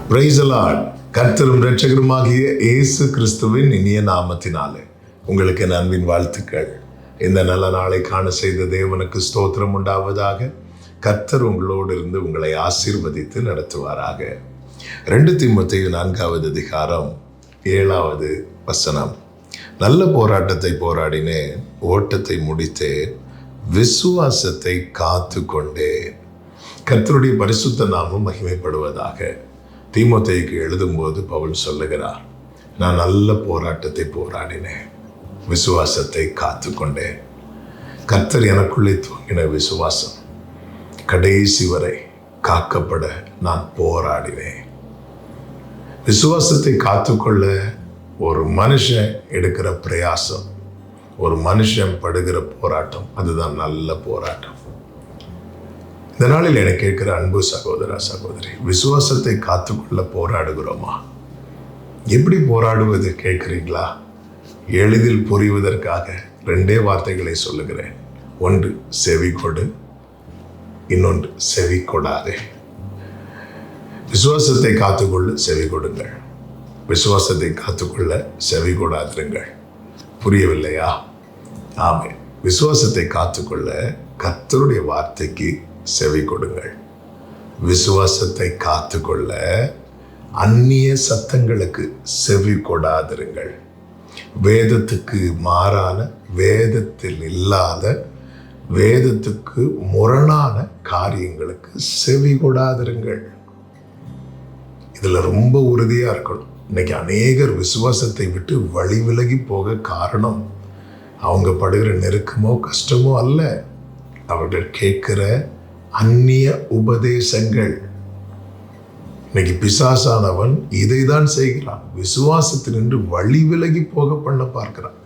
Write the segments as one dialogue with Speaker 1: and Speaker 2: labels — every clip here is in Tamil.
Speaker 1: Praise the Lord. கர்த்தரும் இரட்சகருமாகிய இயேசு கிறிஸ்துவின் இனிய நாமத்தினாலே உங்களுக்கு என் அன்பின் வாழ்த்துக்கள். இந்த நல்ல நாளை காண செய்த தேவனுக்கு ஸ்தோத்திரம் உண்டாவதாக. கர்த்தர் உங்களோடு இருந்து உங்களை ஆசீர்வதித்து நடத்துவாராக. 2 தீமோத்தேயு 4வது அதிகாரம் 7வது வசனம். நல்ல போராட்டத்தை போராடினேன், ஓட்டத்தை முடித்தேன், விசுவாசத்தை காத்து கொண்டேன். கர்த்தருடைய பரிசுத்த நாமம் மகிமைப்படுவதாக. தீமோத்தேயுக்கு எழுதும்போது பவுல் சொல்லுகிறார், நான் நல்ல போராட்டத்தை போராடினேன், விசுவாசத்தை காத்து கொண்டேன். கர்த்தர் எனக்குள்ளே துவங்கின விசுவாசம் கடைசி வரை காக்கப்பட நான் போராடினேன். விசுவாசத்தை காத்துக்கொள்ள ஒரு மனுஷன் எடுக்கிற பிரயாசம், ஒரு மனுஷன் படுகிற போராட்டம், அதுதான் நல்ல போராட்டம். இந்த நாளில் எனக்கு கேட்கிற அன்பு சகோதர சகோதரி, விசுவாசத்தை காத்துக்கொள்ள போராடுகிறோமா? எப்படி போராடுவது கேட்கிறீங்களா? எளிதில் புரிவதற்காக 2 வார்த்தைகளை சொல்லுகிறேன். ஒன்று செவி கொடு, இன்னொன்று செவி கொடாதே. விசுவாசத்தை காத்துக்கொள்ள செவி கொடுங்கள், விசுவாசத்தை காத்துக்கொள்ள செவி கொடாதிருங்கள். புரியவில்லையா? ஆமென். விசுவாசத்தை காத்துக்கொள்ள கர்த்தருடைய வார்த்தைக்கு செவி கொடுங்கள். விசுவாசத்தை காத்துக்கொள்ள அந்நிய சத்தங்களுக்கு செவி கொடாதிருங்கள். வேதத்துக்கு மாறான, வேதத்தில் இல்லாத, வேதத்துக்கு முரணான காரியங்களுக்கு செவி கொடாதிருங்கள். இதுல ரொம்ப உறுதியா இருக்கணும். இன்னைக்கு அநேகர் விசுவாசத்தை விட்டு வழி விலகி போக காரணம் அவங்க படுகிற நெருக்கமோ கஷ்டமோ அல்ல, அவர்கள் கேட்கிற அந்நிய உபதேசங்கள். இன்னைக்கு பிசாசானவன் இதை தான் செய்கிறான், விசுவாசத்தினின்று வழி விலகி போக பண்ண பார்க்கிறான்.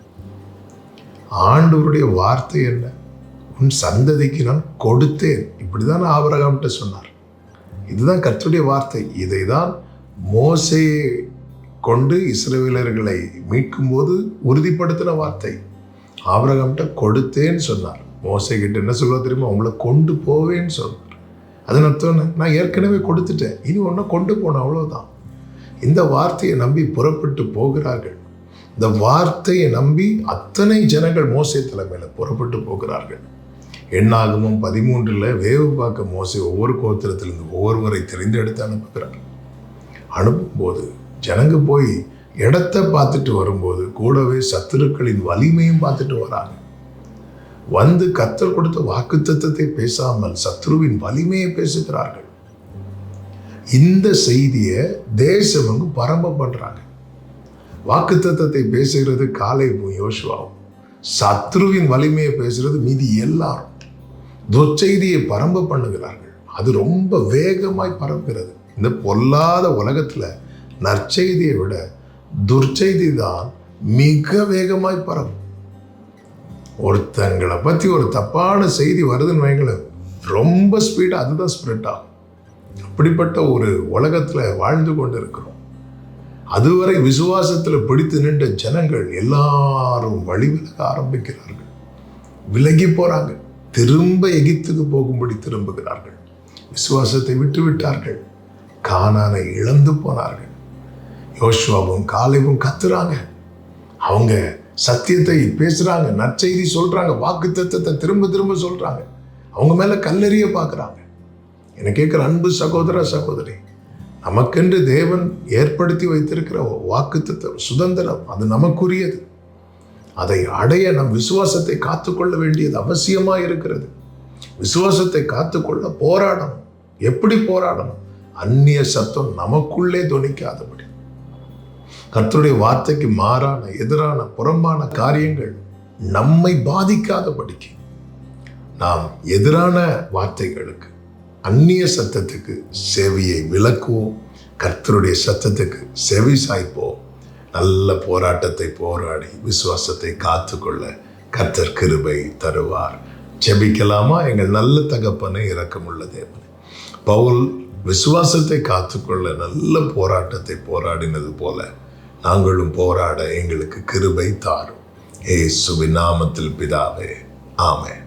Speaker 1: ஆண்டவருடைய வார்த்தை என்ன? உன் சந்ததிக்கு நான் கொடுத்தேன், இப்படிதான் ஆபிரகாம்கிட்ட சொன்னார். இதுதான் கர்த்தருடைய வார்த்தை. இதை தான் மோசேயை கொண்டு இஸ்ரவேலர்களை மீட்கும் போது உறுதிப்படுத்தின வார்த்தை. ஆபிரகாம்கிட்ட கொடுத்தேன்னு சொன்னார். மோசே கிட்ட என்ன சொல்ல தெரியுமா? உங்களை கொண்டு போவேன்னு சொன்னார். அதன் அர்த்தம், நான் ஏற்கனவே கொடுத்துட்டேன், இனி ஒன்றை கொண்டு போனேன், அவ்வளோதான். இந்த வார்த்தையை நம்பி புறப்பட்டு போகிறார்கள். இந்த வார்த்தையை நம்பி அத்தனை ஜனங்கள் மோசே தலைமையில் புறப்பட்டு போகிறார்கள். எண்ணாகமம் 13 வேவு பார்க்க மோசே ஒவ்வொரு கோத்திரத்திலிருந்து ஒவ்வொருவரை தெரிந்தெடுத்து அனுப்புகிறார். அனுப்பும்போது ஜனங்க போய் இடத்தை பார்த்துட்டு வரும்போது கூடவே சத்துருக்களின் வலிமையும் பார்த்துட்டு வராங்க. வந்து கர்த்தர் கொடுத்த வாக்குத்தத்தத்தை பேசாமல் சத்ருவின் வலிமையை பேசுகிறார்கள். இந்த செய்தியை தேசமெங்கும் பரம்ப பண்றாங்க. வாக்குத்தத்தத்தை பேசுகிறது காலேபும் யோசுவாவும், சத்ருவின் வலிமையை பேசுறது மீதி எல்லாரும். துர்ச்செய்தியை பரம்ப பண்ணுகிறார்கள். அது ரொம்ப வேகமாய் பரப்புகிறது. இந்த பொல்லாத உலகத்துல நற்செய்தியை விட துர்ச்செய்தி தான் மிக வேகமாய் பரவும். ஒருத்தங்களை பற்றி ஒரு தப்பான செய்தி வருதுன்னு வைங்களேன், ரொம்ப ஸ்பீடாக அதுதான் ஸ்ப்ரெட் ஆகும். அப்படிப்பட்ட ஒரு உலகத்தில் வாழ்ந்து கொண்டு இருக்கிறோம். அதுவரை விசுவாசத்தில் பிடித்து நின்ற ஜனங்கள் எல்லாரும் வழி விலக ஆரம்பிக்கிறார்கள், விலகி போகிறாங்க, திரும்ப எகிப்துக்கு போகும்படி திரும்புகிறார்கள். விசுவாசத்தை விட்டு விட்டார்கள், கானானை இழந்து போனார்கள். யோசுவாவும் காலேபும் கத்துறாங்க, அவங்க சத்தியத்தை பேசுறாங்க, நற்செய்தி சொல்றாங்க, வாக்குத்தத்தத்தை திரும்ப திரும்ப சொல்றாங்க, அவங்க மேல கல்லெறிய பார்க்குறாங்க. எனக்கு கேட்குற அன்பு சகோதர சகோதரி, நமக்கென்று தேவன் ஏற்படுத்தி வைத்திருக்கிற வாக்குத்தத்தம், சுதந்திரம், அது நமக்குரியது. அதை அடைய நம் விசுவாசத்தை காத்துக்கொள்ள வேண்டியது அவசியமாக இருக்கிறது. விசுவாசத்தை காத்துக்கொள்ள போராடணும். எப்படி போராடணும்? அந்நிய சத்தம் நமக்குள்ளே தொனிக்காதபடி, கர்த்தருடைய வார்த்தைக்கு மாறான, எதிரான, புறம்பான காரியங்கள் நம்மை பாதிக்காதபடிக்கு நாம் எதிரான வார்த்தைகளுக்கு, அந்நிய சத்தத்துக்கு செவியை விலக்குவோம். கர்த்தருடைய சத்தத்துக்கு செவி சாய்ப்போம். நல்ல போராட்டத்தை போராடி விசுவாசத்தை காத்துக்கொள்ள கர்த்தர் கிருபை தருவார். ஜெபிக்கலாமா? எங்கள் நல்ல தகப்பனே, இரக்கமுள்ள தேவனே, பவுல் விசுவாசத்தை காத்துக்கொள்ள நல்ல போராட்டத்தை போராடினது போல நாங்களும் போராட எங்களுக்கு கிருபை தாரும். இயேசுவின் நாமத்தில் பிதாவே, ஆமென்.